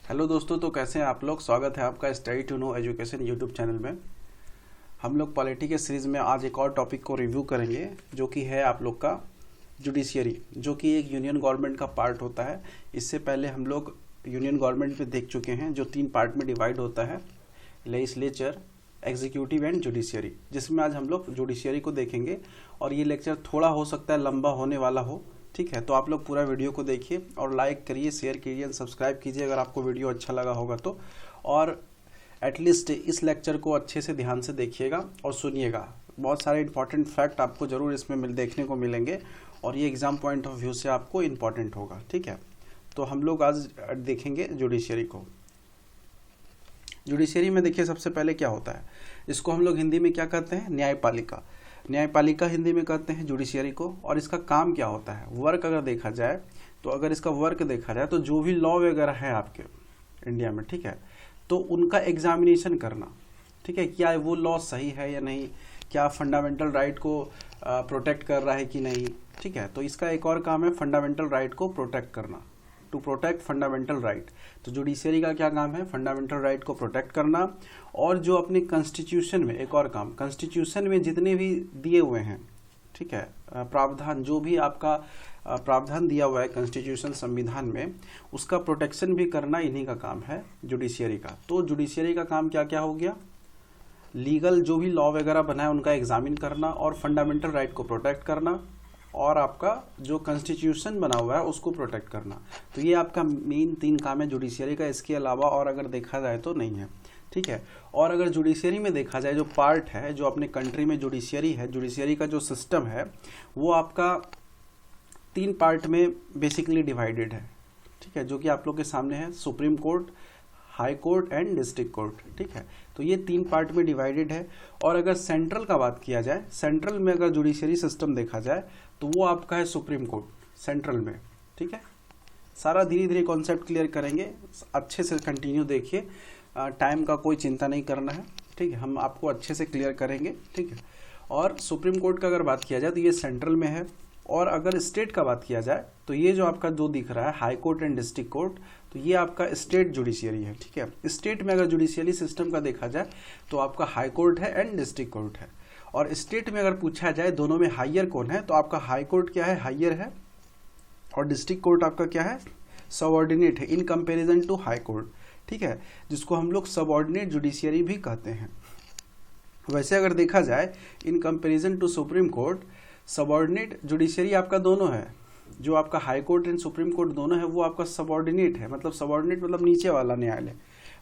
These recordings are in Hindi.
हेलो दोस्तों, तो कैसे हैं आप लोग। स्वागत है आपका study to know education YouTube channel में। हम लोग पॉलिटी के सीरीज़ में आज एक और टॉपिक को रिव्यू करेंगे, जो कि है आप लोग का जुडिशियरी, जो कि एक यूनियन गवर्नमेंट का पार्ट होता है। इससे पहले हम लोग यूनियन गवर्नमेंट पे देख चुके हैं, जो 3 पार्ट में डिवाइड होता है, लेजिस्लेचर, एग्जीक्यूटिव एंड जुडिशियरी, जिसमें आज हम लोग जुडिशियरी को देखेंगे। और ये लेक्चर थोड़ा हो सकता है लंबा होने वाला हो, ठीक है। तो आप लोग पूरा वीडियो को देखिए और लाइक करिए, शेयर कीजिए, सब्सक्राइब कीजिए अगर आपको वीडियो अच्छा लगा होगा तो। और एटलीस्ट इस लेक्चर को अच्छे से ध्यान से देखिएगा और सुनिएगा। बहुत सारे इंपॉर्टेंट फैक्ट आपको ज़रूर इसमें देखने को मिलेंगे और ये एग्ज़ाम पॉइंट ऑफ व्यू से आपको इम्पॉर्टेंट होगा, ठीक है। तो हम लोग आज देखेंगे जुडिशियरी को। जुडिशियरी में देखिए सबसे पहले क्या होता है, इसको हम लोग हिंदी में क्या कहते हैं, न्यायपालिका। न्यायपालिका हिंदी में कहते हैं जुडिशियरी को। और इसका काम क्या होता है, वर्क अगर देखा जाए तो, अगर इसका वर्क देखा जाए तो जो भी लॉ वगैरह है आपके इंडिया में, ठीक है, तो उनका एग्जामिनेशन करना, ठीक है, क्या वो लॉ सही है या नहीं, क्या फंडामेंटल राइट को प्रोटेक्ट कर रहा है कि नहीं, ठीक है। तो इसका एक और काम है फंडामेंटल राइट को प्रोटेक्ट करना, टू प्रोटेक्ट फंडामेंटल राइट। तो जुडिशियरी का क्या काम है, फंडामेंटल राइट को प्रोटेक्ट करना। और जो अपने कॉन्स्टिट्यूशन में एक और काम, कॉन्स्टिट्यूशन में जितने भी दिए हुए हैं, ठीक है, प्रावधान, जो भी आपका प्रावधान दिया हुआ है कॉन्स्टिट्यूशन संविधान में, उसका प्रोटेक्शन भी करना इन्हीं का काम है जुडिशियरी का। तो जुडिशियरी का काम क्या क्या हो गया, लीगल जो भी लॉ वगैरह बना है उनका एग्जामिन करना और फंडामेंटल राइट को प्रोटेक्ट करना, और आपका जो कॉन्स्टिट्यूशन बना हुआ है उसको प्रोटेक्ट करना। तो ये आपका मेन 3 काम है जुडिशियरी का। इसके अलावा और अगर देखा जाए तो नहीं है, ठीक है। और अगर जुडिशियरी में देखा जाए, जो पार्ट है, जो अपने कंट्री में जुडिशियरी है, जुडिशियरी का जो सिस्टम है वो आपका 3 पार्ट में बेसिकली डिवाइडेड है, ठीक है, जो कि आप लोग के सामने है, supreme court, high court and district court, ठीक है। तो ये 3 पार्ट में डिवाइडेड है। और अगर सेंट्रल का बात किया जाए, सेंट्रल में अगर जुडिशियरी सिस्टम देखा जाए तो वो आपका है सुप्रीम कोर्ट सेंट्रल में, ठीक है। सारा धीरे धीरे कॉन्सेप्ट क्लियर करेंगे, अच्छे से कंटिन्यू देखिए, टाइम का कोई चिंता नहीं करना है, ठीक है, हम आपको अच्छे से क्लियर करेंगे, ठीक है। और सुप्रीम कोर्ट का अगर बात किया जाए तो ये सेंट्रल में है। और अगर स्टेट का बात किया जाए तो ये जो आपका जो दिख रहा है, high court and district court, तो ये आपका स्टेट जुडिशियरी है, ठीक है। स्टेट में अगर जुडिशियरी सिस्टम का देखा जाए तो आपका हाई कोर्ट है एंड डिस्ट्रिक्ट कोर्ट है। और स्टेट में अगर पूछा जाए दोनों में हायर कौन है, तो आपका हाई कोर्ट क्या है, हायर है, और डिस्ट्रिक्ट कोर्ट आपका क्या है, सबऑर्डिनेट है in comparison to high court, ठीक है, जिसको हम लोग सबऑर्डिनेट जुडिशियरी भी कहते हैं। वैसे अगर देखा जाए in comparison to supreme court, subordinate judiciary आपका दोनों है, जो आपका high court and supreme court दोनों है वो आपका सबऑर्डिनेट है, मतलब सबऑर्डिनेट मतलब नीचे वाला न्यायालय।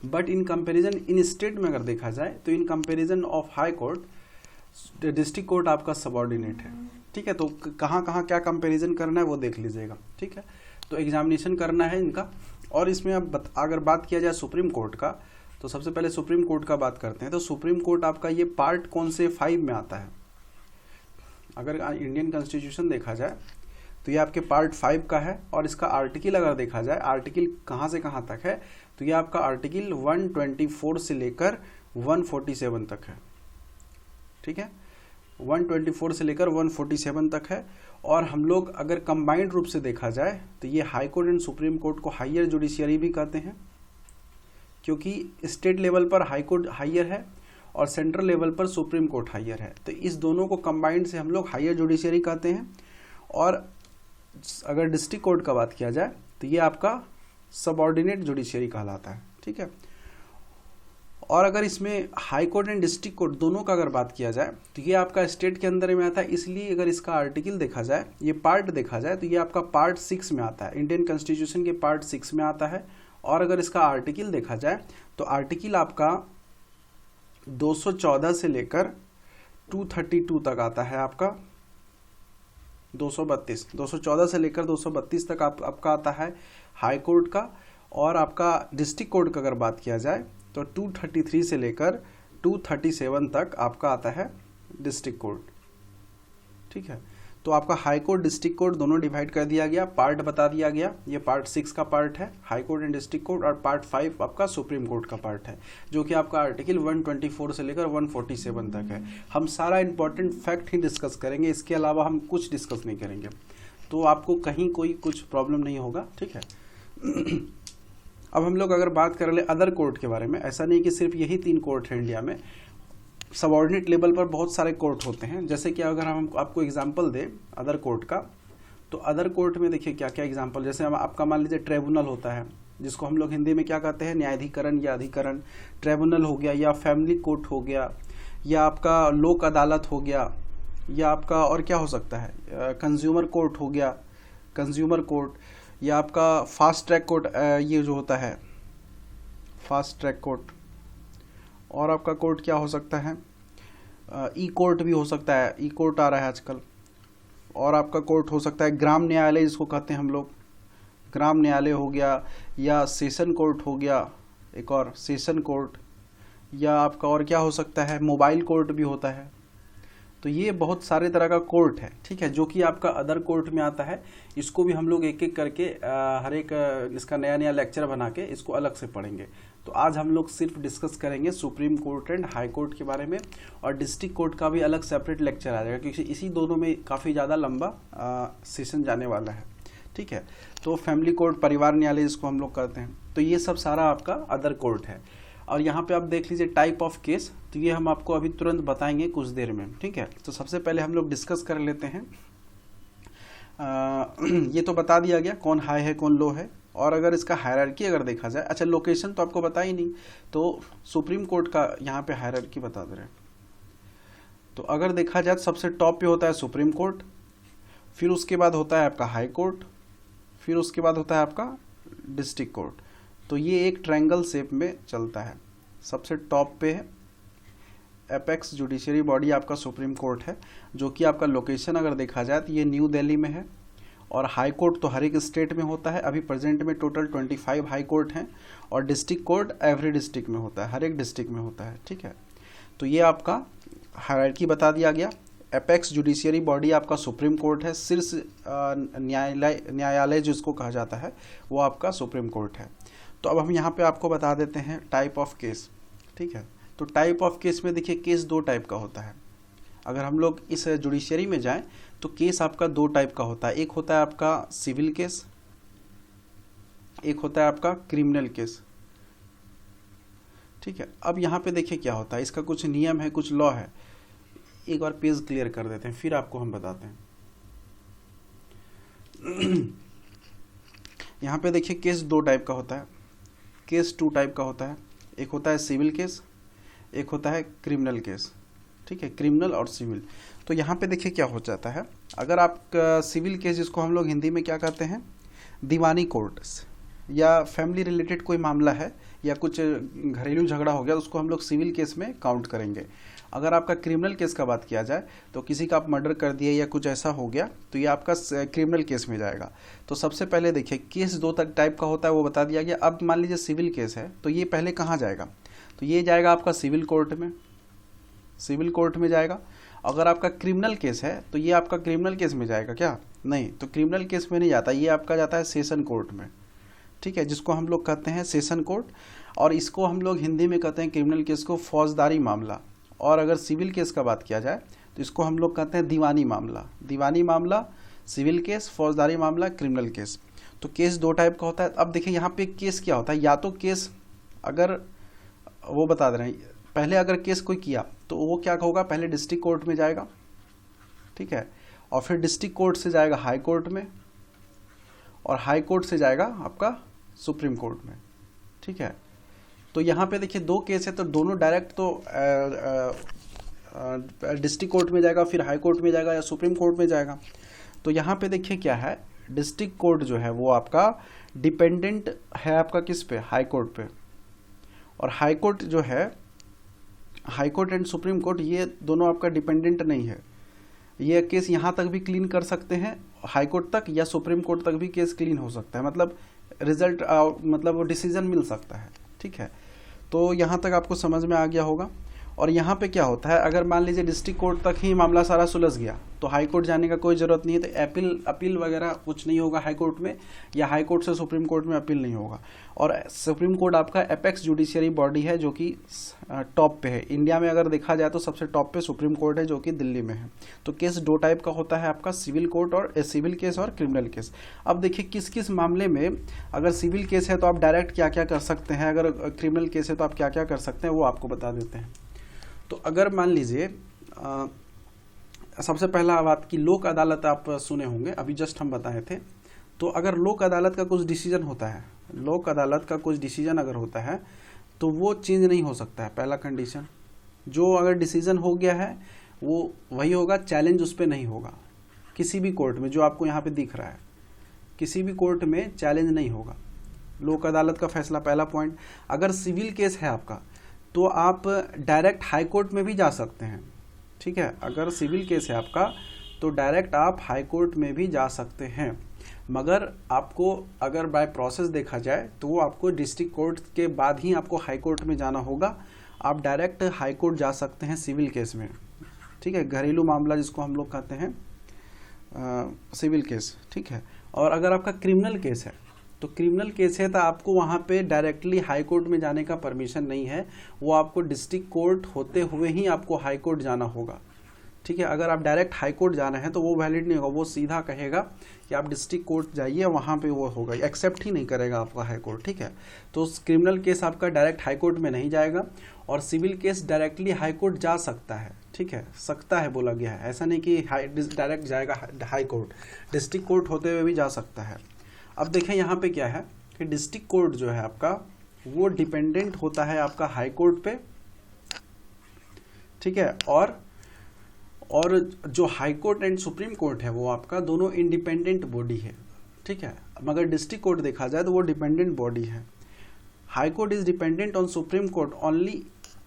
But in comparison in state में अगर देखा जाए तो in comparison of high court, district court आपका सबऑर्डिनेट है, ठीक है। तो कहाँ कहाँ क्या कंपैरिजन करना है वो देख लीजिएगा, ठीक है। तो एग्जामिनेशन करना है इनका। और इसमें अब अगर बात किया जाए सुप्रीम कोर्ट का, तो सबसे पहले सुप्रीम कोर्ट का बात करते हैं। तो सुप्रीम कोर्ट आपका ये पार्ट कौन से 5 में आता है, अगर इंडियन कॉन्स्टिट्यूशन देखा जाए तो ये आपके पार्ट 5 का है। और इसका आर्टिकल अगर देखा जाए, आर्टिकल कहाँ से कहाँ तक है, तो ये आपका आर्टिकल 124 से लेकर 147 तक है, ठीक है, 124 से लेकर 147 तक है। और हम लोग अगर कंबाइंड रूप से देखा जाए तो ये high court and supreme court को हायर जुडिशियरी भी कहते हैं, क्योंकि स्टेट लेवल पर हाई कोर्ट हायर है और सेंट्रल लेवल पर सुप्रीम कोर्ट हायर है। तो इस दोनों को कंबाइंड से हम लोग हायर जुडिशियरी कहते हैं। और अगर डिस्ट्रिक्ट कोर्ट का बात किया जाए तो ये आपका सबऑर्डिनेट जुडिशियरी कहलाता है, ठीक है। और अगर इसमें high court and district court दोनों का अगर बात किया जाए तो ये आपका स्टेट के अंदर में आता है, इसलिए अगर इसका आर्टिकल देखा जाए, ये पार्ट देखा जाए तो ये आपका पार्ट 6 में आता है, इंडियन कॉन्स्टिट्यूशन के पार्ट 6 में आता है। और अगर इसका आर्टिकल देखा जाए तो आर्टिकल आपका 214 से लेकर 232 तक आता है, आपका 214 से लेकर 232 तक आपका आता है हाई कोर्ट का। और आपका डिस्ट्रिक्ट कोर्ट का अगर बात किया जाए तो 233 से लेकर 237 तक आपका आता है डिस्ट्रिक्ट कोर्ट, ठीक है। तो आपका हाई कोर्ट डिस्ट्रिक्ट कोर्ट दोनों डिवाइड कर दिया गया, पार्ट बता दिया गया। ये पार्ट 6 का पार्ट है high court and district court, और पार्ट 5 आपका सुप्रीम कोर्ट का पार्ट है, जो कि आपका आर्टिकल 124 से लेकर 147 तक है। हम सारा इंपॉर्टेंट फैक्ट ही डिस्कस करेंगे, इसके अलावा हम कुछ डिस्कस नहीं करेंगे, तो आपको कहीं कोई कुछ प्रॉब्लम नहीं होगा, ठीक है। अब हम लोग अगर बात कर ले अदर कोर्ट के बारे में, ऐसा नहीं कि सिर्फ यही 3 कोर्ट है इंडिया में, सबऑर्डिनेट लेवल पर बहुत सारे कोर्ट होते हैं। जैसे कि अगर हम आपको एग्जांपल दें अदर कोर्ट का, तो अदर कोर्ट में देखिए क्या क्या एग्जांपल, जैसे हम आपका मान लीजिए ट्रिब्यूनल होता है, जिसको हम लोग हिंदी में क्या कहते हैं, न्यायाधिकरण या अधिकरण। ट्रिब्यूनल हो गया, या फैमिली कोर्ट हो गया, या आपका लोक अदालत हो गया, या आपका और क्या हो सकता है, कंज्यूमर कोर्ट हो गया, कंज्यूमर कोर्ट, या आपका फास्ट ट्रैक कोर्ट, ये जो होता है फास्ट ट्रैक कोर्ट। और आपका कोर्ट क्या हो सकता है, ई कोर्ट भी हो सकता है, ई कोर्ट आ रहा है आजकल। और आपका कोर्ट हो सकता है ग्राम न्यायालय, जिसको कहते हैं हम लोग, ग्राम न्यायालय हो गया, या सेशन कोर्ट हो गया, एक और सेशन कोर्ट, या आपका और क्या हो सकता है, मोबाइल कोर्ट भी होता है। तो ये बहुत सारे तरह का कोर्ट है, ठीक है, जो कि आपका अदर कोर्ट में आता है। इसको भी हम लोग एक एक करके हर एक इसका नया नया लेक्चर बना के इसको अलग से पढ़ेंगे। तो आज हम लोग सिर्फ डिस्कस करेंगे supreme court and high court के बारे में, और डिस्ट्रिक्ट कोर्ट का भी अलग सेपरेट लेक्चर आ जाएगा, क्योंकि इसी दोनों में काफ़ी ज़्यादा लंबा सेशन जाने वाला है, ठीक है। तो फैमिली कोर्ट, परिवार न्यायालय जिसको हम लोग कहते हैं, तो ये सब सारा आपका अदर कोर्ट है। और यहाँ पे आप देख लीजिए टाइप ऑफ केस, तो ये हम आपको अभी तुरंत बताएंगे कुछ देर में, ठीक है। तो सबसे पहले हम लोग डिस्कस कर लेते हैं, ये तो बता दिया गया कौन हाई है कौन लो है। और अगर इसका हायरार्की अगर देखा जाए, अच्छा लोकेशन तो आपको बता ही नहीं, तो सुप्रीम कोर्ट का यहाँ पे हायरार्की बता दे रहे हैं। तो अगर देखा जाए तो सबसे टॉप पे होता है सुप्रीम कोर्ट, फिर उसके बाद होता है आपका हाई कोर्ट, फिर उसके बाद होता है आपका डिस्ट्रिक्ट कोर्ट। तो ये एक ट्रायंगल शेप में चलता है। सबसे टॉप पे है एपेक्स जुडिशरी बॉडी आपका सुप्रीम कोर्ट है, जो कि आपका लोकेशन अगर देखा जाए तो ये न्यू दिल्ली में है। और हाई कोर्ट तो हर एक स्टेट में होता है, अभी प्रेजेंट में टोटल 25 हाई कोर्ट हैं। और डिस्ट्रिक्ट कोर्ट एवरी डिस्ट्रिक्ट में होता है, हर एक डिस्ट्रिक्ट में होता है, ठीक है। तो ये आपका हायरार्की बता दिया गया। एपेक्स जुडिशियरी बॉडी आपका सुप्रीम कोर्ट है, शीर्ष न्यायालय जिसको कहा जाता है वो आपका सुप्रीम कोर्ट है। तो अब हम यहाँ पे आपको बता देते हैं टाइप ऑफ केस, ठीक है। तो टाइप ऑफ केस में देखिए केस 2 टाइप का होता है। अगर हम लोग इस जुडिशियरी में जाएं तो केस आपका 2 टाइप का होता है। एक होता है आपका सिविल केस, एक होता है आपका क्रिमिनल केस, ठीक है। अब यहाँ पे देखिए क्या होता है, इसका कुछ नियम है, कुछ लॉ है। एक बार पेज क्लियर कर देते हैं, फिर आपको हम बताते हैं। यहाँ पे देखिए केस 2 टाइप का होता है, केस 2 टाइप का होता है। एक होता है सिविल केस, एक होता है क्रिमिनल केस, ठीक है, क्रिमिनल और सिविल। तो यहाँ पे देखिए क्या हो जाता है, अगर आप सिविल केस जिसको हम लोग हिंदी में क्या कहते हैं, दीवानी कोर्ट, या फैमिली रिलेटेड कोई मामला है या कुछ घरेलू झगड़ा हो गया, तो उसको हम लोग सिविल केस में काउंट करेंगे। अगर आपका क्रिमिनल केस का बात किया जाए तो किसी का आप मर्डर कर दिए या कुछ ऐसा हो गया तो ये आपका क्रिमिनल केस में जाएगा। तो सबसे पहले देखिए केस 2 तक टाइप का होता है, वो बता दिया गया। अब मान लीजिए सिविल केस है, तो ये पहले कहाँ जाएगा, तो ये जाएगा आपका सिविल कोर्ट में, सिविल कोर्ट में जाएगा। अगर आपका क्रिमिनल केस है तो ये आपका क्रिमिनल केस में जाएगा क्या, नहीं, तो क्रिमिनल केस में नहीं जाता, ये आपका जाता है सेशन कोर्ट में, ठीक है, जिसको हम लोग कहते हैं सेशन कोर्ट। और इसको हम लोग हिंदी में कहते हैं क्रिमिनल केस को फौजदारी मामला। और अगर सिविल केस का बात किया जाए तो इसको हम लोग कहते हैं दीवानी मामला। दीवानी मामला, सिविल केस, फौजदारी मामला, क्रिमिनल केस। तो केस 2 टाइप का होता है। अब देखिए यहाँ पे केस क्या होता है, या तो केस अगर वो बता दे रहे हैं, पहले अगर केस कोई किया तो वो क्या होगा, पहले डिस्ट्रिक्ट कोर्ट में जाएगा, ठीक है, और फिर डिस्ट्रिक्ट कोर्ट से जाएगा हाई कोर्ट में, और हाई कोर्ट से जाएगा आपका सुप्रीम कोर्ट में, ठीक है। तो यहाँ पे देखिए 2 केस है, तो दोनों डायरेक्ट तो डिस्ट्रिक्ट कोर्ट में जाएगा, फिर हाई कोर्ट में जाएगा या सुप्रीम कोर्ट में जाएगा। तो यहाँ पे देखिए क्या है, डिस्ट्रिक्ट कोर्ट जो है वो आपका डिपेंडेंट है आपका किस पे, हाई कोर्ट पे। और हाई कोर्ट जो है, high court and supreme court, ये दोनों आपका डिपेंडेंट नहीं है। ये केस यहाँ तक भी क्लीन कर सकते हैं हाई कोर्ट तक, या सुप्रीम कोर्ट तक भी केस क्लीन हो सकता है, मतलब रिजल्ट मतलब वो डिसीजन मिल सकता है, ठीक है। तो यहाँ तक आपको समझ में आ गया होगा। और यहाँ पे क्या होता है, अगर मान लीजिए डिस्ट्रिक्ट कोर्ट तक ही मामला सारा सुलझ गया तो हाई कोर्ट जाने का कोई ज़रूरत नहीं है, तो अपील वगैरह कुछ नहीं होगा हाई कोर्ट में, या हाई कोर्ट से सुप्रीम कोर्ट में अपील नहीं होगा। और सुप्रीम कोर्ट आपका एपेक्स जुडिशियरी बॉडी है जो कि टॉप पे है। इंडिया में अगर देखा जाए तो सबसे टॉप पे सुप्रीम कोर्ट है जो कि दिल्ली में है। तो केस दो टाइप का होता है आपका, सिविल कोर्ट और सिविल केस और क्रिमिनल केस। अब देखिए किस किस मामले में, अगर सिविल केस है तो आप डायरेक्ट क्या क्या कर सकते हैं, अगर क्रिमिनल केस है तो आप क्या क्या कर सकते हैं वो आपको बता देते हैं। तो अगर मान लीजिए सबसे पहला बात कि लोक अदालत आप सुने होंगे, अभी जस्ट हम बताए थे। तो अगर लोक अदालत का कुछ डिसीजन होता है, लोक अदालत का कुछ डिसीजन अगर होता है तो वो चेंज नहीं हो सकता है। पहला कंडीशन, जो अगर डिसीजन हो गया है वो वही होगा, चैलेंज उस पर नहीं होगा किसी भी कोर्ट में। जो आपको यहाँ पे दिख रहा है किसी भी कोर्ट में चैलेंज नहीं होगा लोक अदालत का फैसला, पहला पॉइंट। अगर सिविल केस है आपका तो आप डायरेक्ट हाई कोर्ट में भी जा सकते हैं, ठीक है। अगर सिविल केस है आपका तो डायरेक्ट आप हाई कोर्ट में भी जा सकते हैं, मगर आपको अगर बाय प्रोसेस देखा जाए तो वो आपको डिस्ट्रिक्ट कोर्ट के बाद ही आपको हाई कोर्ट में जाना होगा। आप डायरेक्ट हाई कोर्ट जा सकते हैं सिविल केस में, ठीक है, घरेलू मामला जिसको हम लोग कहते हैं सिविल केस, ठीक है। और अगर आपका क्रिमिनल केस है तो क्रिमिनल केस है तो आपको वहाँ पे डायरेक्टली हाई कोर्ट में जाने का परमिशन नहीं है, वो आपको डिस्ट्रिक्ट कोर्ट होते हुए ही आपको हाई कोर्ट जाना होगा, ठीक है। अगर आप डायरेक्ट हाई कोर्ट जाना है तो वो वैलिड नहीं होगा, वो सीधा कहेगा कि आप डिस्ट्रिक्ट कोर्ट जाइए, वहाँ पे वो होगा, एक्सेप्ट ही नहीं करेगा आपका हाई कोर्ट, ठीक है। तो क्रिमिनल केस आपका डायरेक्ट हाई कोर्ट में नहीं जाएगा, और civil case directly high court जा सकता है, ठीक है, सकता है बोला गया है, ऐसा नहीं कि डायरेक्ट जाएगा हाई कोर्ट, डिस्ट्रिक्ट कोर्ट होते हुए भी जा सकता है। अब देखें यहाँ पे क्या है कि डिस्ट्रिक्ट कोर्ट जो है आपका वो डिपेंडेंट होता है आपका हाई कोर्ट पे, ठीक है। और जो high court and supreme court है वो आपका दोनों इंडिपेंडेंट बॉडी है, ठीक है। मगर डिस्ट्रिक्ट कोर्ट देखा जाए तो वो डिपेंडेंट बॉडी है। High court is dependent on supreme court only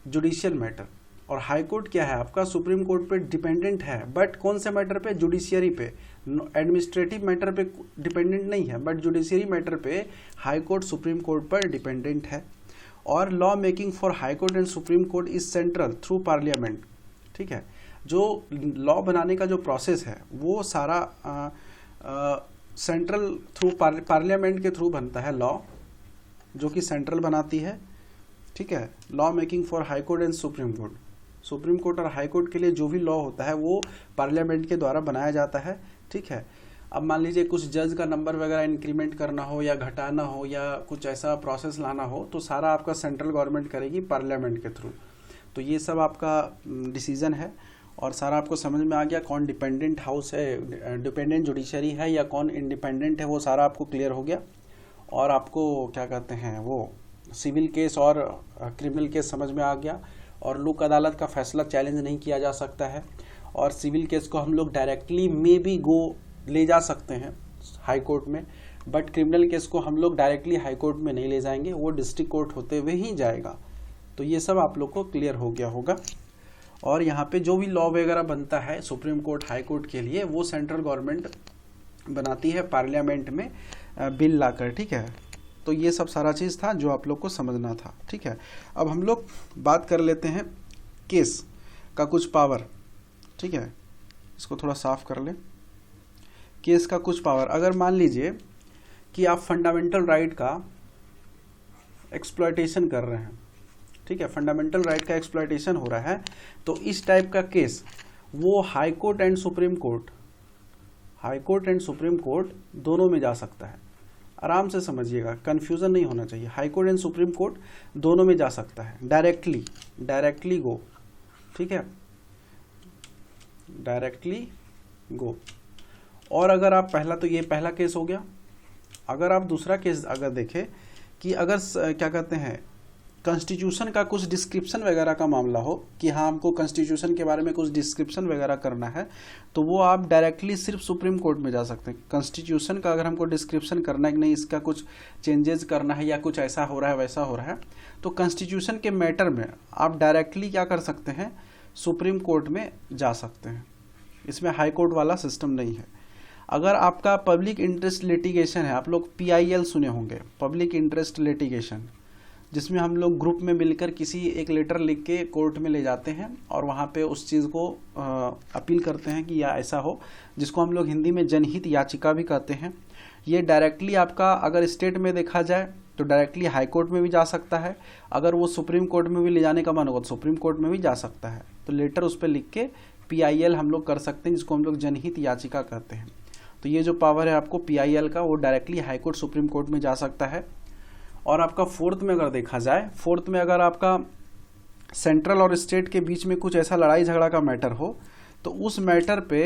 judicial matter, और हाई कोर्ट क्या है आपका सुप्रीम कोर्ट पे डिपेंडेंट है, बट कौन से मैटर पे, जुडिशियरी पे, एडमिनिस्ट्रेटिव मैटर पे डिपेंडेंट नहीं है, बट जुडिशियरी मैटर पे हाई कोर्ट सुप्रीम कोर्ट पर डिपेंडेंट है। और law making for high court and supreme court is central through parliament, ठीक है। जो लॉ बनाने का जो प्रोसेस है वो सारा सेंट्रल थ्रू पार्लियामेंट के थ्रू बनता है लॉ, जो कि सेंट्रल बनाती है, ठीक है। Law making for high court and supreme court, supreme court और हाई कोर्ट के लिए जो भी लॉ होता है वो पार्लियामेंट के द्वारा बनाया जाता है, ठीक है। अब मान लीजिए कुछ जज का नंबर वगैरह इंक्रीमेंट करना हो या घटाना हो या कुछ ऐसा प्रोसेस लाना हो तो सारा आपका सेंट्रल गवर्नमेंट करेगी पार्लियामेंट के थ्रू। तो ये सब आपका डिसीजन है, और सारा आपको समझ में आ गया कौन डिपेंडेंट हाउस है, डिपेंडेंट जुडिशरी है या कौन इंडिपेंडेंट है, वो सारा आपको क्लियर हो गया। और आपको क्या कहते हैं वो सिविल केस और क्रिमिनल केस समझ में आ गया, और लोक अदालत का फैसला चैलेंज नहीं किया जा सकता है, और सिविल केस को हम लोग डायरेक्टली मे बी गो ले जा सकते हैं हाई कोर्ट में, बट क्रिमिनल केस को हम लोग डायरेक्टली हाई कोर्ट में नहीं ले जाएंगे, वो डिस्ट्रिक्ट कोर्ट होते हुए ही जाएगा। तो ये सब आप लोग को क्लियर हो गया होगा। और यहाँ पे जो भी लॉ वगैरह बनता है सुप्रीम कोर्ट हाई कोर्ट के लिए वो सेंट्रल गवर्नमेंट बनाती है पार्लियामेंट में बिल लाकर, ठीक है। तो ये सब सारा चीज़ था जो आप लोग को समझना था, ठीक है। अब हम लोग बात कर लेते हैं केस का कुछ पावर, ठीक है। इसको थोड़ा साफ कर लें। केस का कुछ पावर, अगर मान लीजिए कि आप फंडामेंटल राइट का एक्सप्लॉयटेशन कर रहे हैं, ठीक है, फंडामेंटल राइट का एक्सप्लॉयटेशन हो रहा है, तो इस टाइप का केस वो high court and supreme court, high court and supreme court दोनों में जा सकता है। आराम से समझिएगा, कंफ्यूजन नहीं होना चाहिए। High court and supreme court दोनों में जा सकता है, डायरेक्टली गो, ठीक है, डायरेक्टली गो। और अगर आप पहला, तो ये पहला केस हो गया। अगर आप दूसरा केस अगर देखें कि अगर क्या कहते हैं कॉन्स्टिट्यूशन का कुछ डिस्क्रिप्शन वगैरह का मामला हो कि हाँ हमको कॉन्स्टिट्यूशन के बारे में कुछ डिस्क्रिप्शन वगैरह करना है, तो वो आप डायरेक्टली सिर्फ सुप्रीम कोर्ट में जा सकते हैं। कॉन्स्टिट्यूशन का अगर हमको डिस्क्रिप्शन करना है कि नहीं इसका कुछ चेंजेस करना है या कुछ ऐसा हो रहा है वैसा हो रहा है, तो कॉन्स्टिट्यूशन के मैटर में आप डायरेक्टली क्या कर सकते हैं, सुप्रीम कोर्ट में जा सकते हैं। इसमें हाई कोर्ट वाला सिस्टम नहीं है। अगर आपका पब्लिक इंटरेस्ट लिटिगेशन है, आप लोग PIL सुने होंगे, पब्लिक इंटरेस्ट लिटिगेशन, जिसमें हम लोग ग्रुप में मिलकर किसी एक लेटर लिख के कोर्ट में ले जाते हैं और वहाँ पे उस चीज़ को अपील करते हैं कि या ऐसा हो, जिसको हम लोग हिंदी में जनहित याचिका भी कहते हैं। ये डायरेक्टली आपका अगर स्टेट में देखा जाए तो डायरेक्टली हाई कोर्ट में भी जा सकता है, अगर वो सुप्रीम कोर्ट में भी ले जाने का मन होगा तो सुप्रीम कोर्ट में भी जा सकता है। तो लेटर उस पर लिख के PIL हम लोग कर सकते हैं, जिसको हम लोग जनहित याचिका कहते हैं। तो ये जो पावर है आपको PIL का, वो directly high court supreme court में जा सकता है। और आपका फोर्थ में अगर देखा जाए, फोर्थ में अगर आपका सेंट्रल और स्टेट के बीच में कुछ ऐसा लड़ाई झगड़ा का मैटर हो तो उस मैटर पे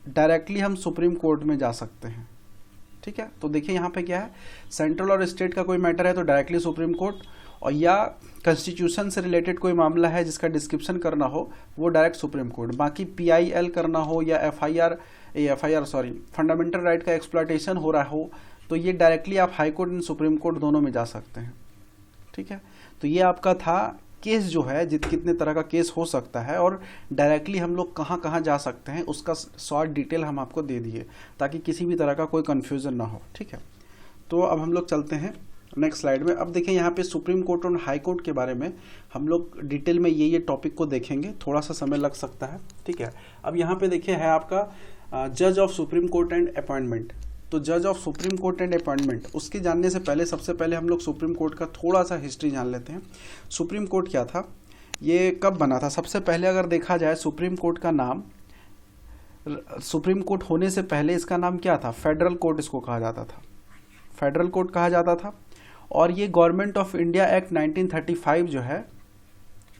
डायरेक्टली हम सुप्रीम कोर्ट में जा सकते हैं। ठीक है, तो देखिए यहाँ पे क्या है, सेंट्रल और स्टेट का कोई मैटर है तो डायरेक्टली सुप्रीम कोर्ट, और या कॉन्स्टिट्यूशन से रिलेटेड कोई मामला है जिसका डिस्क्रिप्शन करना हो वो डायरेक्ट सुप्रीम कोर्ट। बाकी PIL करना हो या FIR फंडामेंटल राइट का एक्सप्लॉयटेशन हो रहा हो तो ये डायरेक्टली आप high court and supreme court दोनों में जा सकते हैं। ठीक है, तो ये आपका था केस जो है, कितने तरह का केस हो सकता है और डायरेक्टली हम लोग कहाँ कहाँ जा सकते हैं उसका शॉर्ट डिटेल हम आपको दे दिए ताकि किसी भी तरह का कोई कन्फ्यूज़न ना हो। ठीक है, तो अब हम लोग चलते हैं नेक्स्ट स्लाइड में। अब देखिए यहाँ पे सुप्रीम कोर्ट और हाई कोर्ट के बारे में हम लोग डिटेल में ये टॉपिक को देखेंगे, थोड़ा सा समय लग सकता है। ठीक है, अब यहाँ पे देखिए है आपका जज of supreme court and appointment. तो जज of supreme court and appointment, उसके जानने से पहले सबसे पहले हम लोग सुप्रीम कोर्ट का थोड़ा सा हिस्ट्री जान लेते हैं। सुप्रीम कोर्ट क्या था, ये कब बना था। सबसे पहले अगर देखा जाए सुप्रीम कोर्ट का नाम, सुप्रीम कोर्ट होने से पहले इसका नाम क्या था, फेडरल कोर्ट इसको कहा जाता था, फेडरल कोर्ट कहा जाता था। और ये गवर्नमेंट ऑफ इंडिया एक्ट 1935 जो है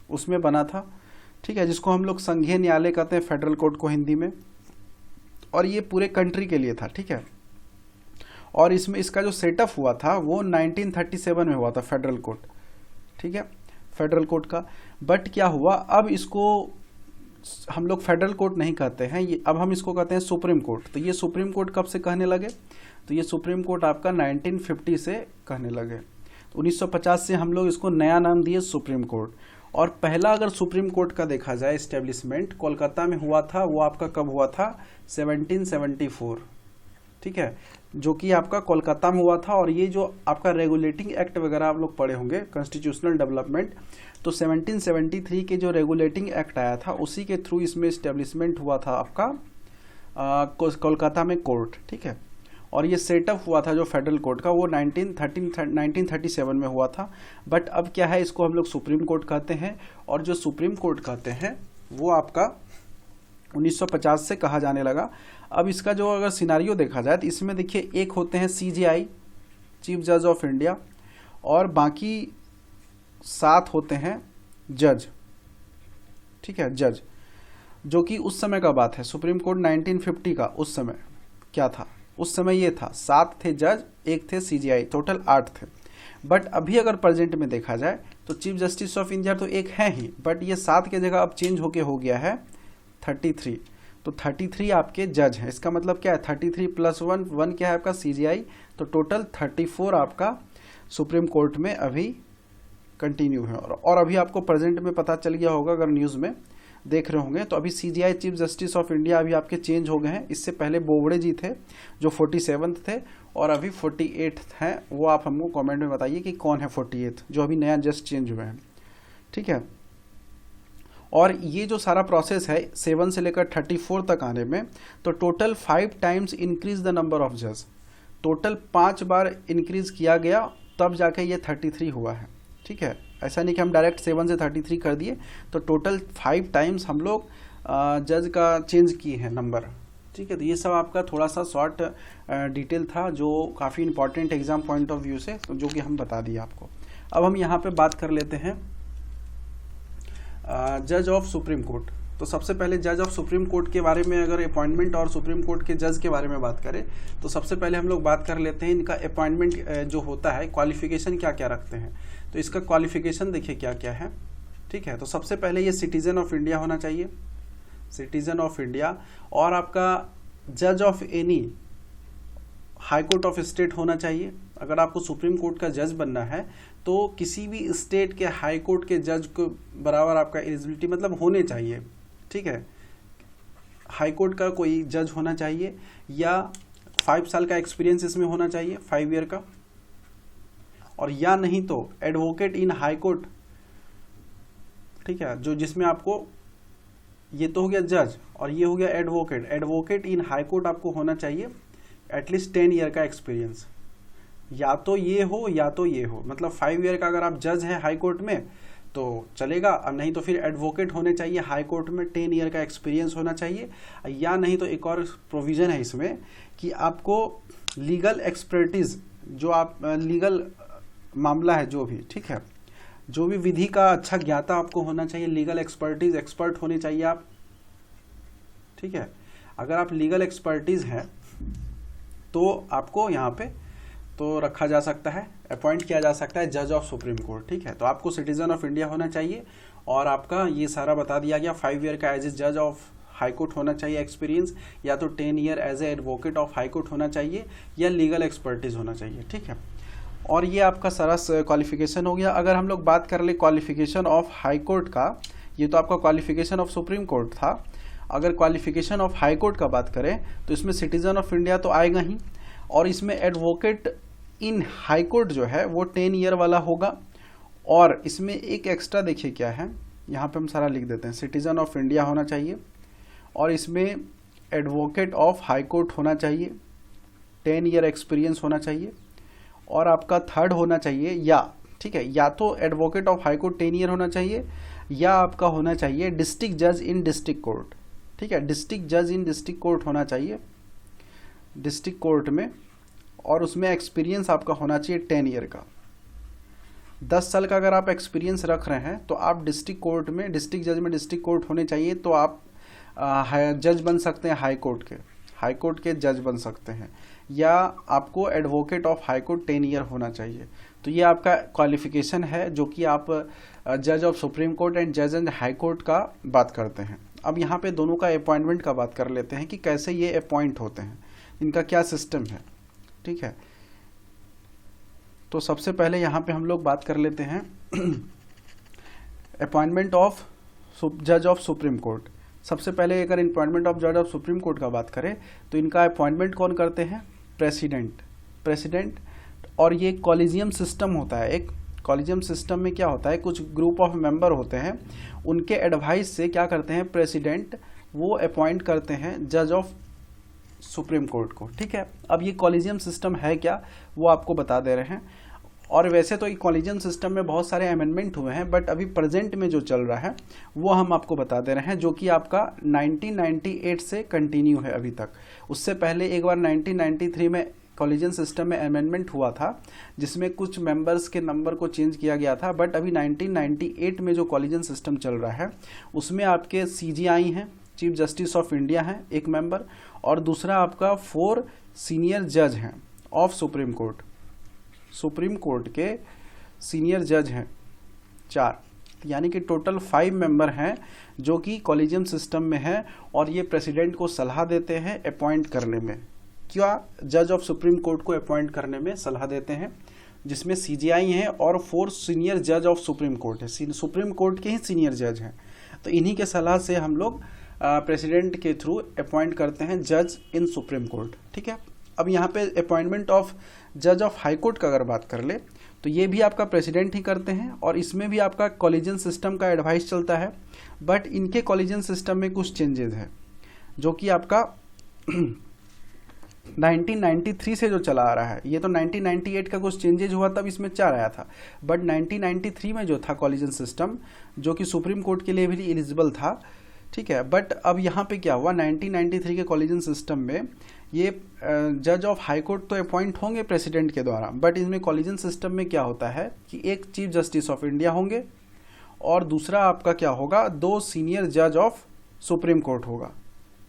उसमें बना था। ठीक है, जिसको हम लोग संघीय न्यायालय कहते हैं फेडरल कोर्ट को हिंदी में, और ये पूरे कंट्री के लिए था। ठीक है, और इसमें इसका जो सेटअप हुआ था वो 1937 में हुआ था फेडरल कोर्ट। ठीक है, फेडरल कोर्ट का। बट क्या हुआ, अब इसको हम लोग फेडरल कोर्ट नहीं कहते हैं, ये अब हम इसको कहते हैं सुप्रीम कोर्ट। तो ये सुप्रीम कोर्ट कब से कहने लगे, तो ये सुप्रीम कोर्ट आपका 1950 से कहने लगे। तो 1950 से हम लोग इसको नया नाम दिए सुप्रीम कोर्ट। और पहला अगर सुप्रीम कोर्ट का देखा जाए इस्टेब्लिशमेंट कोलकाता में हुआ था, वो आपका कब हुआ था, 1774। ठीक है, जो कि आपका कोलकाता में हुआ था। और ये जो आपका रेगुलेटिंग एक्ट वगैरह आप लोग पढ़े होंगे, कॉन्स्टिट्यूशनल डेवलपमेंट, तो 1773 के जो रेगुलेटिंग एक्ट आया था उसी के थ्रू इसमें इस्टेब्लिशमेंट हुआ था आपका कोलकाता में कोर्ट। ठीक है, और ये सेटअप हुआ था जो फेडरल कोर्ट का वो 1937 में हुआ था। बट अब क्या है, इसको हम लोग सुप्रीम कोर्ट कहते हैं, और जो सुप्रीम कोर्ट कहते हैं वो आपका 1950 से कहा जाने लगा। अब इसका जो अगर सिनारियो देखा जाए तो इसमें देखिए एक होते हैं CJI, चीफ जज ऑफ इंडिया, और बाकी 7 होते हैं जज। ठीक है, जज, जो कि उस समय का बात है, सुप्रीम कोर्ट 1950 का उस समय क्या था, उस समय ये था 7 थे जज, 1 थे CJI, टोटल 8 थे। बट अभी अगर प्रेजेंट में देखा जाए तो चीफ जस्टिस ऑफ इंडिया तो एक है ही, बट ये 7 के जगह अब चेंज होके हो गया है 33। तो 33 आपके जज हैं। इसका मतलब क्या है, 33 + 1 क्या है आपका CJI, तो टोटल 34 आपका सुप्रीम कोर्ट में अभी कंटिन्यू है। और अभी आपको प्रेजेंट में पता चल गया होगा, अगर न्यूज़ में देख रहे होंगे तो अभी CJI chief justice of India अभी आपके चेंज हो गए हैं। इससे पहले बोबड़े जी थे जो 47th थे, और अभी 48th हैं। वो आप हमको कमेंट में बताइए कि कौन है 48th जो अभी नया जस्ट चेंज हुए हैं। ठीक है, और ये जो सारा प्रोसेस है 7 से लेकर 34 तक आने में, तो total 5 times increase the number of जज, टोटल 5 बार इंक्रीज किया गया, तब जाके ये 33 हुआ है। ठीक है, ऐसा नहीं कि हम डायरेक्ट 7 से 33 कर दिए, तो टोटल 5 टाइम्स हम लोग जज का चेंज किए हैं नंबर। ठीक है, तो ये सब आपका थोड़ा सा शॉर्ट डिटेल था जो काफ़ी important exam point of view से, जो कि हम बता दिए आपको। अब हम यहाँ पे बात कर लेते हैं जज ऑफ सुप्रीम कोर्ट। तो सबसे पहले जज ऑफ सुप्रीम कोर्ट के बारे में अगर अपॉइंटमेंट और सुप्रीम कोर्ट के जज के बारे में बात करें तो सबसे पहले हम लोग बात कर लेते हैं इनका अपॉइंटमेंट जो होता है, क्वालिफिकेशन क्या क्या रखते हैं। तो इसका क्वालिफिकेशन देखिए क्या क्या है। ठीक है, तो सबसे पहले ये सिटीजन ऑफ इंडिया होना चाहिए, सिटीजन ऑफ इंडिया, और आपका जज of any high court of state होना चाहिए। अगर आपको सुप्रीम कोर्ट का जज बनना है तो किसी भी स्टेट के हाई कोर्ट के जज को बराबर आपका एलिजिबिलिटी मतलब होने चाहिए। ठीक है, हाई कोर्ट का कोई जज होना चाहिए, या 5 साल का एक्सपीरियंस इसमें होना चाहिए, 5 ईयर का। और या नहीं तो एडवोकेट इन हाई कोर्ट, ठीक है, जो जिसमें आपको, ये तो हो गया जज और ये हो गया एडवोकेट। एडवोकेट इन हाई कोर्ट आपको होना चाहिए एटलीस्ट 10 ईयर का एक्सपीरियंस, या तो ये हो या तो ये हो, मतलब 5 ईयर का अगर आप जज है हाई कोर्ट में तो चलेगा, और नहीं तो फिर एडवोकेट होने चाहिए हाई कोर्ट में, 10 ईयर का एक्सपीरियंस होना चाहिए, या नहीं तो एक और प्रोविज़न है इसमें कि आपको लीगल एक्सपर्टीज़, जो आप लीगल मामला है जो भी, ठीक है, जो भी विधि का अच्छा ज्ञाता आपको होना चाहिए, लीगल एक्सपर्टीज़, एक्सपर्ट होने चाहिए आप, ठीक है। अगर आप लीगल एक्सपर्टीज़ हैं तो आपको यहाँ पे तो रखा जा सकता है, अपॉइंट किया जा सकता है जज ऑफ सुप्रीम कोर्ट, ठीक है। तो आपको सिटीजन ऑफ इंडिया होना चाहिए और आपका ये सारा बता दिया गया, 5 ईयर का एज ए जज ऑफ हाई कोर्ट होना चाहिए एक्सपीरियंस, या तो 10 year as a advocate of high court होना चाहिए, या लीगल एक्सपर्टीज होना चाहिए, ठीक है। और ये आपका सारा क्वालिफिकेशन हो गया। अगर हम लोग बात कर ले क्वालिफिकेशन ऑफ हाई कोर्ट का, ये तो आपका क्वालिफिकेशन ऑफ सुप्रीम कोर्ट था, अगर क्वालिफिकेशन ऑफ हाई कोर्ट का बात करें तो इसमें सिटीजन ऑफ इंडिया तो आएगा ही, और इसमें एडवोकेट इन हाई कोर्ट जो है वो 10 ईयर वाला होगा। और इसमें एक एक्स्ट्रा देखिए क्या है, यहाँ पे हम सारा लिख देते हैं, सिटीजन ऑफ इंडिया होना चाहिए, और इसमें एडवोकेट ऑफ हाई कोर्ट होना चाहिए, 10 ईयर एक्सपीरियंस होना चाहिए, और आपका थर्ड होना चाहिए या, ठीक है, या तो advocate of high court 10 year होना चाहिए, या आपका होना चाहिए डिस्ट्रिक्ट जज इन डिस्ट्रिक्ट कोर्ट, ठीक है, डिस्ट्रिक्ट जज इन डिस्ट्रिक्ट कोर्ट होना चाहिए डिस्ट्रिक्ट कोर्ट में, और उसमें एक्सपीरियंस आपका होना चाहिए 10 ईयर का। 10 साल का अगर आप एक्सपीरियंस रख रहे हैं तो आप डिस्ट्रिक्ट कोर्ट में, डिस्ट्रिक्ट जज में डिस्ट्रिक्ट कोर्ट होने चाहिए, तो आप जज बन सकते हैं हाई कोर्ट के जज बन सकते हैं, या आपको advocate of high court 10 year होना चाहिए। तो ये आपका क्वालिफिकेशन है जो कि आप जज ऑफ सुप्रीम कोर्ट एंड जज एंड हाई कोर्ट का बात करते हैं। अब यहाँ पे दोनों का अपॉइंटमेंट का बात कर लेते हैं कि कैसे ये अपॉइंट होते हैं, इनका क्या सिस्टम है, ठीक है। तो सबसे पहले यहाँ पे हम लोग बात कर लेते हैं अपॉइंटमेंट ऑफ जज ऑफ सुप्रीम कोर्ट। सबसे पहले अगर अपॉइंटमेंट ऑफ जज ऑफ सुप्रीम कोर्ट का बात करें तो इनका अपॉइंटमेंट कौन करते हैं, प्रेसिडेंट। और ये कॉलेजियम सिस्टम होता है। एक कॉलेजियम सिस्टम में क्या होता है, कुछ ग्रुप ऑफ मेंबर होते हैं, उनके एडवाइस से क्या करते हैं प्रेसिडेंट, वो अपॉइंट करते हैं जज ऑफ सुप्रीम कोर्ट को, ठीक है। अब ये कॉलेजियम सिस्टम है क्या वो आपको बता दे रहे हैं। और वैसे तो ये कॉलेजियम सिस्टम में बहुत सारे अमेंडमेंट हुए हैं, बट अभी प्रेजेंट में जो चल रहा है वो हम आपको बता दे रहे हैं, जो कि आपका 1998 से कंटिन्यू है अभी तक। उससे पहले एक बार 1993 में कॉलेजियम सिस्टम में अमेंडमेंट हुआ था, जिसमें कुछ मेंबर्स के नंबर को चेंज किया गया था, बट अभी 1998 में जो कॉलेजियम सिस्टम चल रहा है उसमें आपके CJI हैं, चीफ जस्टिस ऑफ इंडिया हैं एक मेंबर, और दूसरा आपका 4 सीनियर जज हैं ऑफ सुप्रीम कोर्ट के सीनियर जज हैं 4, यानी कि टोटल 5 मेंबर हैं जो कि कॉलेजियम सिस्टम में हैं, और ये प्रेसिडेंट को सलाह देते हैं अपॉइंट करने में, क्या जज ऑफ सुप्रीम कोर्ट को अपॉइंट करने में सलाह देते हैं, जिसमें CJI हैं और 4 सीनियर जज ऑफ सुप्रीम कोर्ट है, सुप्रीम कोर्ट के ही सीनियर जज हैं। तो इन्हीं के सलाह से हम लोग प्रेसिडेंट के थ्रू अपॉइंट करते हैं जज इन सुप्रीम कोर्ट, ठीक है। अब यहाँ पे अपॉइंटमेंट ऑफ जज ऑफ हाई कोर्ट का अगर बात कर ले तो ये भी आपका प्रेसिडेंट ही करते हैं, और इसमें भी आपका कॉलेजियम सिस्टम का एडवाइस चलता है, बट इनके कॉलेजियम सिस्टम में कुछ चेंजेस है जो कि आपका 1993 से जो चला आ रहा है। ये तो 1998 का कुछ चेंजेज हुआ तब इसमें 4 आया था, बट 1993 में जो था कॉलेजियम सिस्टम, जो कि सुप्रीम कोर्ट के लिए भी एलिजिबल था, ठीक है। बट अब यहाँ पे क्या हुआ, 1993 के कॉलेजियम सिस्टम में ये जज ऑफ हाई कोर्ट तो अपॉइंट होंगे प्रेसिडेंट के द्वारा, बट इसमें कॉलेजियम सिस्टम में क्या होता है कि एक चीफ जस्टिस ऑफ इंडिया होंगे, और दूसरा आपका क्या होगा, 2 सीनियर जज ऑफ सुप्रीम कोर्ट होगा,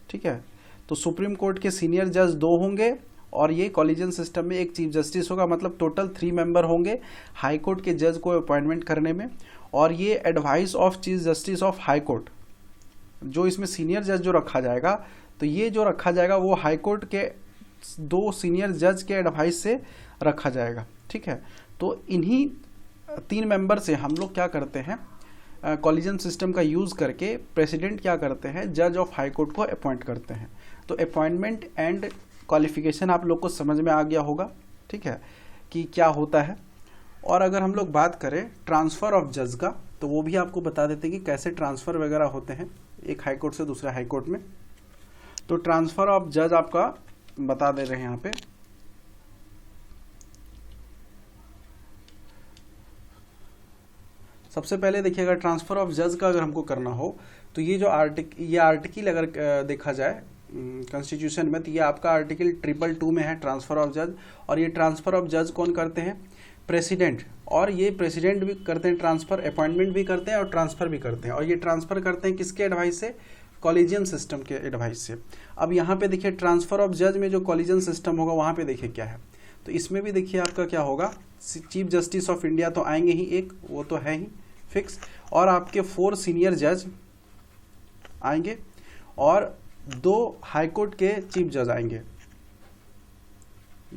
ठीक है। तो सुप्रीम कोर्ट के सीनियर जज 2 होंगे, और ये कॉलेजियम सिस्टम में एक चीफ जस्टिस होगा, मतलब टोटल 3 मेंबर होंगे हाई कोर्ट के जज को अपॉइंटमेंट करने में। और ये advice of chief justice of high court, जो इसमें सीनियर जज जो रखा जाएगा, तो ये जो रखा जाएगा वो हाई कोर्ट के 2 सीनियर जज के एडवाइस से रखा जाएगा, ठीक है। तो इन्हीं 3 मेंबर से हम लोग क्या करते हैं, कॉलेजियम सिस्टम का यूज़ करके प्रेसिडेंट क्या करते हैं, जज ऑफ हाई कोर्ट को अपॉइंट करते हैं। तो अपॉइंटमेंट एंड क्वालिफिकेशन आप लोग को समझ में आ गया होगा, ठीक है, कि क्या होता है। और अगर हम लोग बात करें ट्रांसफ़र ऑफ जज का, तो वो भी आपको बता देते हैं कि कैसे ट्रांसफ़र वगैरह होते हैं एक हाई कोर्ट से दूसरे हाई कोर्ट में। तो ट्रांसफ़र ऑफ जज आपका बता दे रहे हैं यहाँ पे। सबसे पहले देखिएगा, ट्रांसफ़र ऑफ जज का अगर हमको करना हो तो ये जो आर्टिकल अगर देखा जाए कॉन्स्टिट्यूशन में, तो ये आपका आर्टिकल 222 में है ट्रांसफ़र ऑफ जज। और ये ट्रांसफ़र ऑफ जज कौन करते हैं? प्रेसिडेंट। और ये प्रेसिडेंट भी करते हैं ट्रांसफ़र, अपॉइंटमेंट भी करते हैं और ट्रांसफ़र भी करते हैं। और ये ट्रांसफ़र करते हैं किसके एडवाइस से? कॉलेजियन सिस्टम के एडवाइस से। अब यहाँ पे देखिए ट्रांसफ़र ऑफ जज में जो कॉलेजियन सिस्टम होगा वहाँ पे देखिए क्या है। तो इसमें भी देखिए आपका क्या होगा, चीफ जस्टिस ऑफ इंडिया तो आएंगे ही एक, वो तो है ही फिक्स, और आपके 4 सीनियर जज आएंगे और 2 हाई कोर्ट के चीफ जज आएंगे,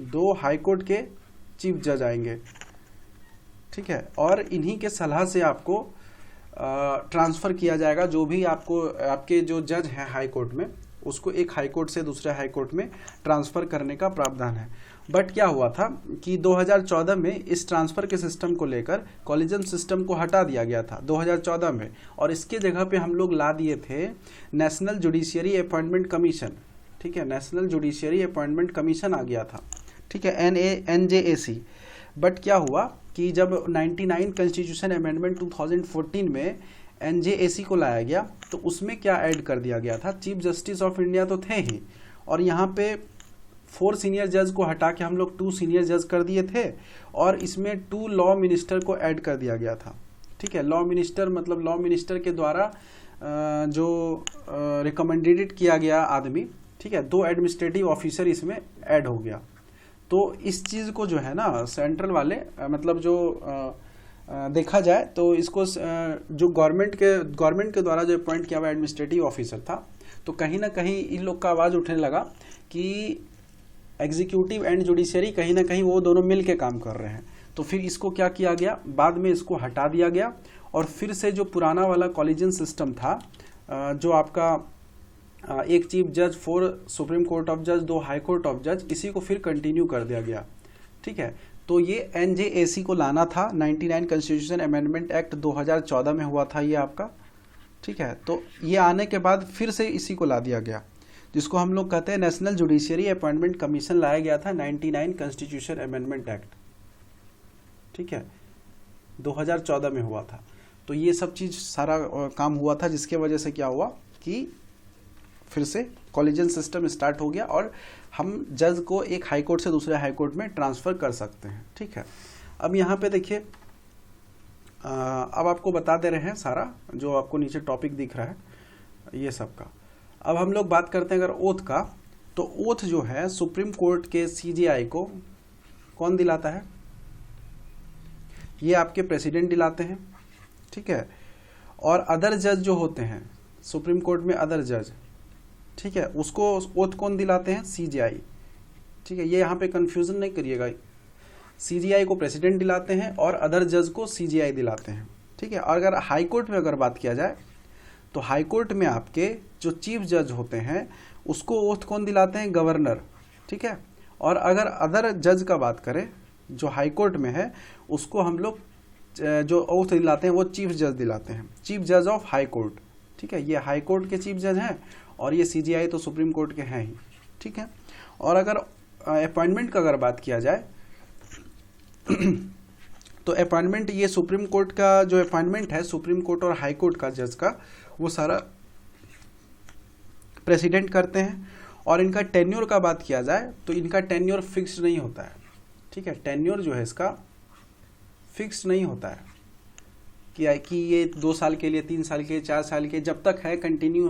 2 हाई कोर्ट के चीफ जज आएंगे, ठीक है। और इन्हीं के सलाह से आपको ट्रांसफ़र किया जाएगा, जो भी आपको आपके जो जज हैं हाई कोर्ट में, उसको एक हाई कोर्ट से दूसरे हाई कोर्ट में ट्रांसफ़र करने का प्रावधान है। बट क्या हुआ था कि 2014 में इस ट्रांसफ़र के सिस्टम को लेकर कॉलेजियम सिस्टम को हटा दिया गया था 2014 में, और इसके जगह पे हम लोग ला दिए थे नेशनल जुडिशियरी अपॉइंटमेंट कमीशन, ठीक है। नेशनल जुडिशियरी अपॉइंटमेंट कमीशन आ गया था, ठीक है, NJAC। बट क्या हुआ कि जब 99 कॉन्स्टिट्यूशन अमेंडमेंट 2014 में NJAC को लाया गया, तो उसमें क्या ऐड कर दिया गया था? चीफ जस्टिस ऑफ इंडिया तो थे ही, और यहाँ पे 4 सीनियर जज को हटा के हम लोग 2 सीनियर जज कर दिए थे, और इसमें 2 लॉ मिनिस्टर को ऐड कर दिया गया था, ठीक है। लॉ मिनिस्टर मतलब लॉ मिनिस्टर के द्वारा जो रिकमेंडेड किया गया आदमी, ठीक है, 2 एडमिनिस्ट्रेटिव ऑफिसर इसमें ऐड हो गया। तो इस चीज़ को जो है ना सेंट्रल वाले मतलब जो देखा जाए तो इसको जो गवर्नमेंट के द्वारा जो अपॉइंट किया हुआ एडमिनिस्ट्रेटिव ऑफिसर था, तो कहीं ना कहीं इन लोग का आवाज़ उठने लगा कि एग्जीक्यूटिव एंड जुडिशरी कहीं ना कहीं वो दोनों मिल के काम कर रहे हैं। तो फिर इसको क्या किया गया, बाद में इसको हटा दिया गया, और फिर से जो पुराना वाला कॉलेजियन सिस्टम था, जो आपका एक चीफ जज, 4 सुप्रीम कोर्ट ऑफ जज, 2 हाई कोर्ट ऑफ जज, इसी को फिर कंटिन्यू कर दिया गया, ठीक है। तो ये NJAC को लाना था, 99 कॉन्स्टिट्यूशन अमेंडमेंट एक्ट 2014 में हुआ था ये आपका, ठीक है। तो ये आने के बाद फिर से इसी को ला दिया गया, जिसको हम लोग कहते हैं नेशनल जुडिशियरी अपॉइंटमेंट कमीशन लाया गया था 99 कॉन्स्टिट्यूशन अमेंडमेंट एक्ट, ठीक है, 2014 में हुआ था। तो ये सब चीज़ सारा काम हुआ था, जिसके वजह से क्या हुआ कि फिर से कॉलेजियन सिस्टम स्टार्ट हो गया और हम जज को एक हाई कोर्ट से दूसरे हाई कोर्ट में ट्रांसफ़र कर सकते हैं, ठीक है। अब यहाँ पे देखिए, अब आपको बता दे रहे हैं सारा जो आपको नीचे टॉपिक दिख रहा है ये सब का। अब हम लोग बात करते हैं अगर ओथ का, तो ओथ जो है सुप्रीम कोर्ट के CJI को कौन दिलाता है? ये आपके प्रेसिडेंट दिलाते हैं, ठीक है। और अदर जज जो होते हैं सुप्रीम कोर्ट में, अदर जज, ठीक है, उसको ओथ कौन दिलाते हैं? CJI, ठीक है। ये यहाँ पे कंफ्यूजन नहीं करिएगा, CJI को प्रेसिडेंट दिलाते हैं और अदर जज को CJI दिलाते हैं, ठीक है। और अगर हाई कोर्ट में अगर बात किया जाए तो हाई कोर्ट में आपके जो चीफ जज होते हैं उसको ओथ कौन दिलाते हैं? गवर्नर, ठीक है। और अगर अदर जज का बात करें जो हाई कोर्ट में है, उसको हम लोग जो ओथ दिलाते हैं वो चीफ जज दिलाते हैं, चीफ जज ऑफ हाई कोर्ट, ठीक है। ये हाई कोर्ट के चीफ जज हैं और ये CJI तो सुप्रीम कोर्ट के हैं ही, ठीक है। और अगर अपॉइंटमेंट का अगर बात किया जाए तो अपॉइंटमेंट, ये सुप्रीम कोर्ट का जो अपॉइंटमेंट है सुप्रीम कोर्ट और हाई कोर्ट का जज का, वो सारा प्रेसिडेंट करते हैं। और इनका टेन्योर का बात किया जाए तो इनका टेन्योर फिक्स्ड नहीं होता है, ठीक है। टेन्योर जो है इसका फिक्स्ड नहीं होता है कि ये 2 साल के लिए, 3 साल के लिए, 4 साल के, जब तक है कंटिन्यू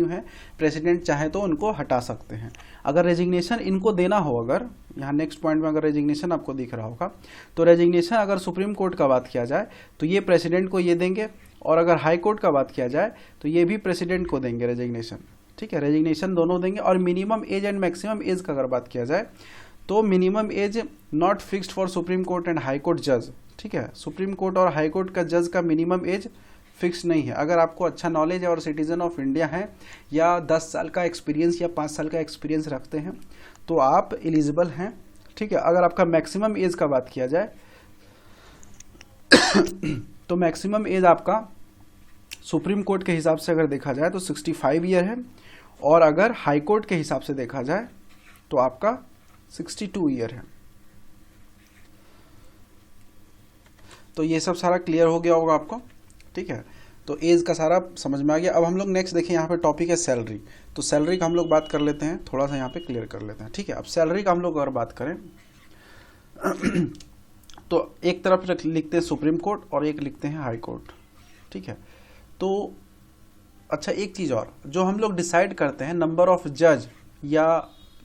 है। प्रेसिडेंट चाहे तो उनको हटा सकते हैं। अगर रेजिग्नेशन इनको देना हो, अगर यहाँ नेक्स्ट पॉइंट में अगर रेजिग्नेशन आपको दिख रहा होगा, तो रेजिग्नेशन अगर सुप्रीम कोर्ट का बात किया जाए तो ये प्रेसिडेंट को ये देंगे, और अगर हाई कोर्ट का बात किया जाए तो ये भी प्रेसिडेंट को देंगे रेजिग्नेशन, ठीक है। रेजिग्नेशन दोनों देंगे। और minimum age and maximum age का अगर बात किया जाए तो minimum age not fixed for supreme court and high court जज, ठीक है। सुप्रीम कोर्ट और हाई कोर्ट का जज का मिनिमम एज फिक्स नहीं है। अगर आपको अच्छा नॉलेज है और सिटीजन ऑफ इंडिया है, या 10 साल का एक्सपीरियंस या 5 साल का एक्सपीरियंस रखते हैं, तो आप एलिजिबल हैं, ठीक है। अगर आपका मैक्सिमम एज का बात किया जाए तो मैक्सिमम एज आपका सुप्रीम कोर्ट के हिसाब से अगर देखा जाए तो 65 ईयर है, और अगर हाई कोर्ट के हिसाब से देखा जाए तो आपका 62 ईयर है। तो ये सब सारा क्लियर हो गया होगा आपको, ठीक है। तो एज का सारा समझ में आ गया। अब हम लोग नेक्स्ट देखें, यहाँ पे टॉपिक है सैलरी। तो सैलरी का हम लोग बात कर लेते हैं, थोड़ा सा यहाँ पे क्लियर कर लेते हैं, ठीक है। अब सैलरी का हम लोग अगर बात करें तो एक तरफ लिखते हैं सुप्रीम कोर्ट और एक लिखते हैं हाई कोर्ट, ठीक है। तो अच्छा, एक चीज़ और, जो हम लोग डिसाइड करते हैं नंबर ऑफ जज या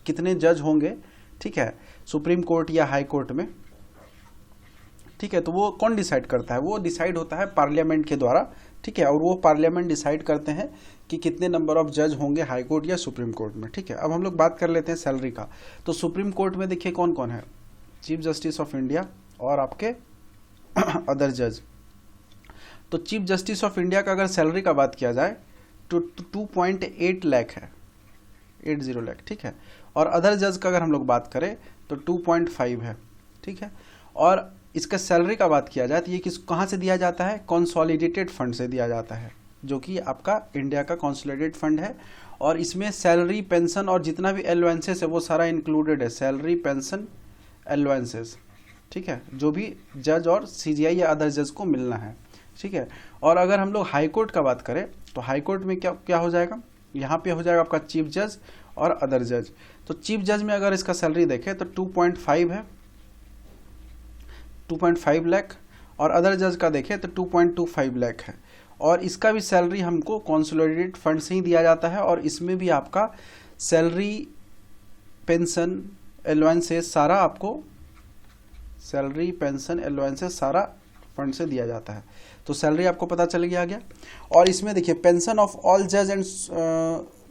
कितने जज होंगे, ठीक है, सुप्रीम कोर्ट या हाई कोर्ट में, ठीक है, तो वो कौन डिसाइड करता है? वो डिसाइड होता है पार्लियामेंट के द्वारा, ठीक है। और वो पार्लियामेंट डिसाइड करते हैं कि कितने नंबर ऑफ जज होंगे हाई कोर्ट या सुप्रीम कोर्ट में, ठीक है। अब हम लोग बात कर लेते हैं सैलरी का। तो सुप्रीम कोर्ट में देखिए कौन कौन है, चीफ जस्टिस ऑफ इंडिया और आपके अदर जज। तो चीफ जस्टिस ऑफ इंडिया का अगर सैलरी का बात किया जाए तो 2.8 लाख है, 80 लाख, ठीक है। और अदर जज का अगर हम लोग बात करें तो 2.5 है, ठीक है। और इसका सैलरी का बात किया जाए तो ये कहाँ से दिया जाता है? कंसोलिडेटेड फंड से दिया जाता है, जो कि आपका इंडिया का कंसोलिडेटेड फंड है। और इसमें सैलरी, पेंशन और जितना भी एलोवेंसेस है वो सारा इंक्लूडेड है, सैलरी, पेंशन, एलोवेंसेस, ठीक है, जो भी जज और सीजीआई या अदर जज को मिलना है, ठीक है। और अगर हम लोग हाई कोर्ट का बात करें तो हाई कोर्ट में क्या क्या हो जाएगा? यहाँ पे हो जाएगा आपका चीफ जज और अदर जज। तो चीफ जज में अगर इसका सैलरी देखें तो 2.5 है, 2.5 लाख। और अदर जज का देखें तो 2.25 लाख है। और इसका भी सैलरी हमको कंसोलिडेटेड फंड से ही दिया जाता है, और इसमें भी आपका सैलरी, पेंशन, एलोवेंसेस सारा आपको, सैलरी, पेंशन, एलोवेंसेस सारा फंड से दिया जाता है। तो सैलरी आपको पता चल गया। और इसमें देखिए, पेंशन ऑफ ऑल जज and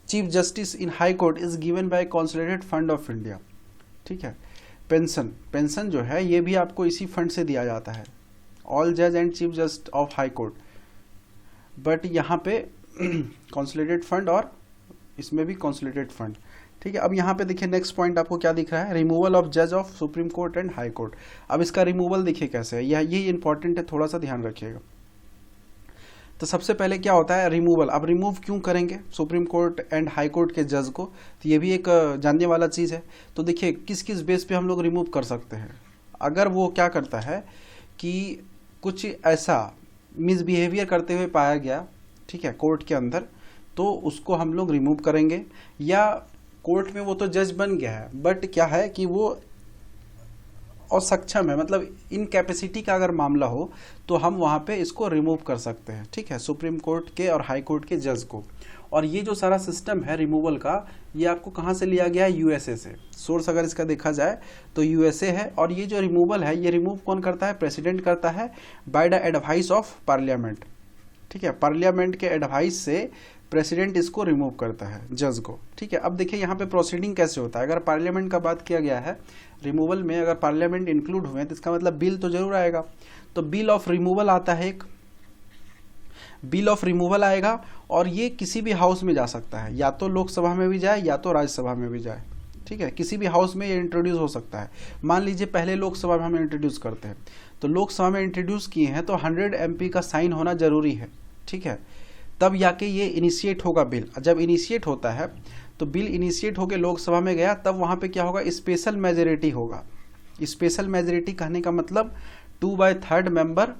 chief justice in high court is given by consolidated fund of India, ठीक है। पेंशन जो है ये भी आपको इसी फंड से दिया जाता है, ऑल जज and chief justice of high court, but यहाँ पे कंसोलिडेटेड फंड और इसमें भी कंसोलिडेटेड फंड, ठीक है। अब यहाँ पे देखिए नेक्स्ट पॉइंट आपको क्या दिख रहा है, रिमूवल ऑफ जज of supreme court and high court. अब इसका रिमूवल देखिए कैसे है, ये इंपॉर्टेंट है, थोड़ा सा ध्यान रखिएगा। तो सबसे पहले क्या होता है रिमूवल। अब रिमूव क्यों करेंगे supreme court and high court के जज को, तो ये भी एक जानने वाला चीज़ है। तो देखिए किस किस बेस पे हम लोग रिमूव कर सकते हैं। अगर वो क्या करता है कि कुछ ऐसा मिसबिहेवियर करते हुए पाया गया, ठीक है, कोर्ट के अंदर, तो उसको हम लोग रिमूव करेंगे। या कोर्ट में वो तो जज बन गया है, बट क्या है कि वो असक्षम है, मतलब इनकैपेसिटी का अगर मामला हो तो हम वहाँ पे इसको रिमूव कर सकते हैं, ठीक है, सुप्रीम कोर्ट के और हाई कोर्ट के जज को। और ये जो सारा सिस्टम है रिमूवल का, ये आपको कहाँ से लिया गया है? यूएसए से। सोर्स अगर इसका देखा जाए तो यूएसए है। और ये जो रिमूवल है, ये रिमूव कौन करता है? प्रेसिडेंट करता है, by the advice of parliament, ठीक है। पार्लियामेंट के एडवाइस से प्रेसिडेंट इसको रिमूव करता है, जज को, ठीक है। अब देखिए यहाँ पे प्रोसीडिंग कैसे होता है। अगर पार्लियामेंट का बात किया गया है रिमूवल में, अगर पार्लियामेंट इंक्लूड हुए तो इसका मतलब बिल तो जरूर आएगा। तो बिल ऑफ रिमूवल आता है, एक बिल ऑफ रिमूवल आएगा, और ये किसी भी हाउस में जा सकता है, या तो लोकसभा में भी जाए या तो राज्यसभा में भी जाए, ठीक है। किसी भी हाउस में ये इंट्रोड्यूस हो सकता है। मान लीजिए पहले लोकसभा में हम इंट्रोड्यूस करते हैं, तो लोकसभा में इंट्रोड्यूस किए हैं तो 100 MP का साइन होना जरूरी है, ठीक है, तब जाके ये इनिशिएट होगा बिल। जब इनिशिएट होता है तो बिल इनिशिएट होकर लोकसभा में गया, तब वहाँ पे क्या होगा? स्पेशल मेजोरिटी होगा। स्पेशल मेजोरिटी कहने का मतलब 2/3 member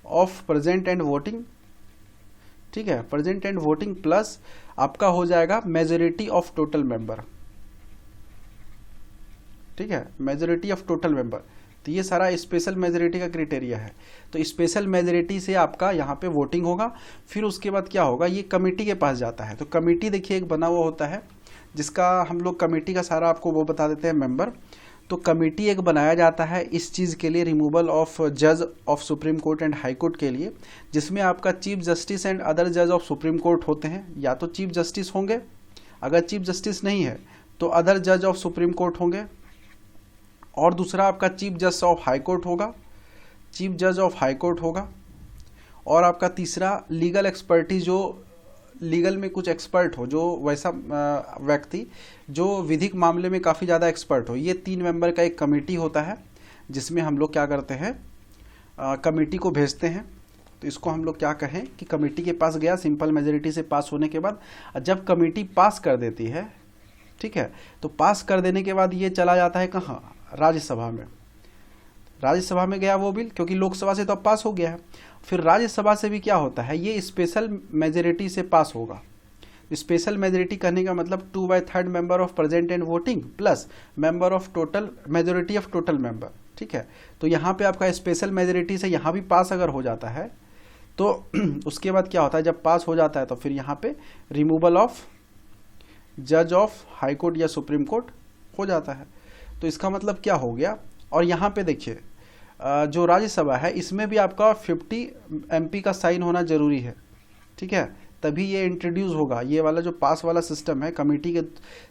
of present and voting, ठीक है, प्रेजेंट एंड वोटिंग प्लस आपका हो जाएगा मेजोरिटी ऑफ टोटल मेंबर, ठीक है, मेजोरिटी ऑफ टोटल मेंबर। तो ये सारा स्पेशल मेजोरिटी का क्राइटेरिया है। तो स्पेशल मेजोरिटी से आपका यहाँ पे वोटिंग होगा। फिर उसके बाद क्या होगा? ये कमेटी के पास जाता है। तो कमेटी देखिए एक बना हुआ होता है, जिसका हम लोग कमेटी का सारा आपको वो बता देते हैं मेंबर। तो कमेटी एक बनाया जाता है इस चीज़ के लिए, रिमूवल ऑफ जज of supreme court and high court के लिए, जिसमें आपका चीफ जस्टिस एंड अदर जज ऑफ सुप्रीम कोर्ट होते हैं। या तो चीफ जस्टिस होंगे, अगर चीफ जस्टिस नहीं है तो अदर जज ऑफ सुप्रीम कोर्ट होंगे, और दूसरा आपका चीफ जज ऑफ हाई कोर्ट होगा, चीफ जज ऑफ हाई कोर्ट होगा। और आपका तीसरा लीगल एक्सपर्टीज, जो लीगल में कुछ एक्सपर्ट हो, जो वैसा व्यक्ति जो विधिक मामले में काफ़ी ज़्यादा एक्सपर्ट हो। ये 3 मेंबर का एक कमेटी होता है, जिसमें हम लोग क्या करते हैं, कमेटी को भेजते हैं। तो इसको हम लोग क्या कहें कि कमेटी के पास गया सिंपल मेजोरिटी से पास होने के बाद, जब कमेटी पास कर देती है, ठीक है, तो पास कर देने के बाद ये चला जाता है कहाँ, राज्यसभा में। राज्यसभा में गया वो बिल, क्योंकि लोकसभा से तो अब पास हो गया है। फिर राज्यसभा से भी क्या होता है, ये स्पेशल मेजोरिटी से पास होगा। स्पेशल मेजोरिटी कहने का मतलब 2/3 member of present and voting plus member of total majority of total member, ठीक है। तो यहाँ पे आपका स्पेशल मेजोरिटी से यहाँ भी पास अगर हो जाता है तो उसके बाद क्या होता है, जब पास हो जाता है तो फिर यहाँ पे रिमूवल ऑफ जज ऑफ हाई कोर्ट या सुप्रीम कोर्ट हो जाता है। तो इसका मतलब क्या हो गया। और यहाँ पे देखिए जो राज्यसभा है इसमें भी आपका 50 MP का साइन होना जरूरी है, ठीक है, तभी ये इंट्रोड्यूस होगा। ये वाला जो पास वाला सिस्टम है, कमेटी के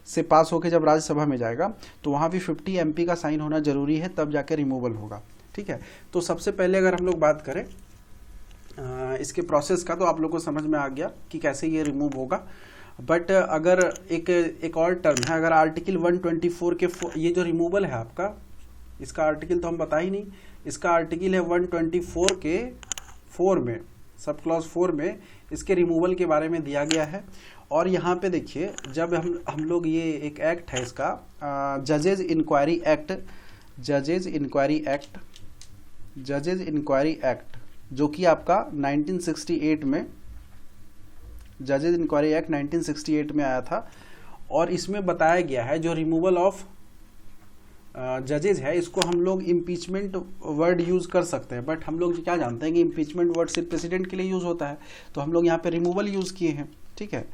से पास होकर जब राज्यसभा में जाएगा तो वहाँ भी 50 MP का साइन होना जरूरी है, तब जाके रिमूवल होगा, ठीक है। तो सबसे पहले अगर हम लोग बात करें इसके प्रोसेस का, तो आप लोग को समझ में आ गया कि कैसे ये रिमूव होगा। बट अगर एक और टर्म है, अगर आर्टिकल 124 के ये जो रिमूवल है आपका, इसका आर्टिकल तो हम बता ही नहीं, इसका आर्टिकल है 124 के 4 में, सब क्लॉज 4 में इसके रिमूवल के बारे में दिया गया है। और यहाँ पे देखिए जब हम लोग ये एक एक्ट है इसका जजेज इंक्वायरी एक्ट, जजेज इंक्वायरी एक्ट जो कि आपका 1968 में, जजेज इंक्वायरी एक्ट 1968 में आया था। और इसमें बताया गया है जो रिमूवल ऑफ जजेज है, इसको हम लोग इम्पीचमेंट वर्ड यूज कर सकते हैं, बट हम लोग क्या जानते हैं कि इम्पीचमेंट वर्ड सिर्फ प्रेसिडेंट के लिए यूज होता है, तो हम लोग यहाँ पे रिमूवल यूज किए हैं, ठीक है।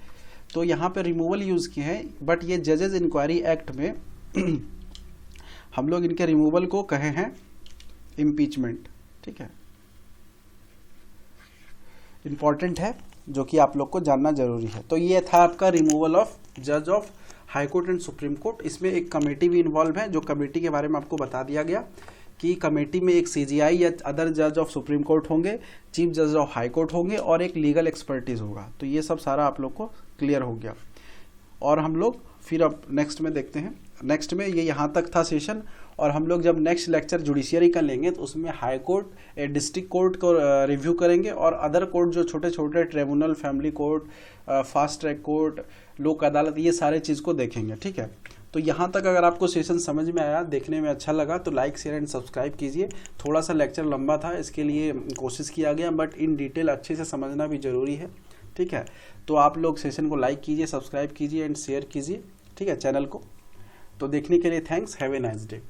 तो यहाँ पे रिमूवल यूज किए हैं, बट ये जजेज इंक्वायरी एक्ट में हम लोग इनके रिमूवल को कहे हैं इम्पीचमेंट, ठीक है। इंपॉर्टेंट है, जो कि आप लोग को जानना जरूरी है। तो ये था आपका रिमूवल ऑफ जज of high court and supreme court. इसमें एक कमेटी भी इन्वॉल्व है, जो कमेटी के बारे में आपको बता दिया गया कि कमेटी में एक CJI या अदर जज ऑफ सुप्रीम कोर्ट होंगे, चीफ जज ऑफ हाई कोर्ट होंगे और एक लीगल एक्सपर्टीज होगा। तो ये सब सारा आप लोग को क्लियर हो गया। और हम लोग फिर अब नेक्स्ट में देखते हैं। नेक्स्ट में ये यहाँ तक था सेशन, और हम लोग जब नेक्स्ट लेक्चर जुडिशियरी का लेंगे तो उसमें हाई कोर्ट, डिस्ट्रिक्ट कोर्ट को रिव्यू करेंगे, और अदर कोर्ट जो छोटे छोटे tribunal, family court, fast track court, लोक अदालत, ये सारे चीज़ को देखेंगे, ठीक है। तो यहाँ तक अगर आपको सेशन समझ में आया, देखने में अच्छा लगा, तो लाइक, शेयर एंड सब्सक्राइब कीजिए। थोड़ा सा लेक्चर लंबा था, इसके लिए कोशिश किया गया, बट इन डिटेल अच्छे से समझना भी ज़रूरी है, ठीक है। तो आप लोग सेशन को लाइक कीजिए, सब्सक्राइब कीजिए एंड शेयर कीजिए, ठीक है, चैनल को। तो देखने के लिए thanks, have a nice day.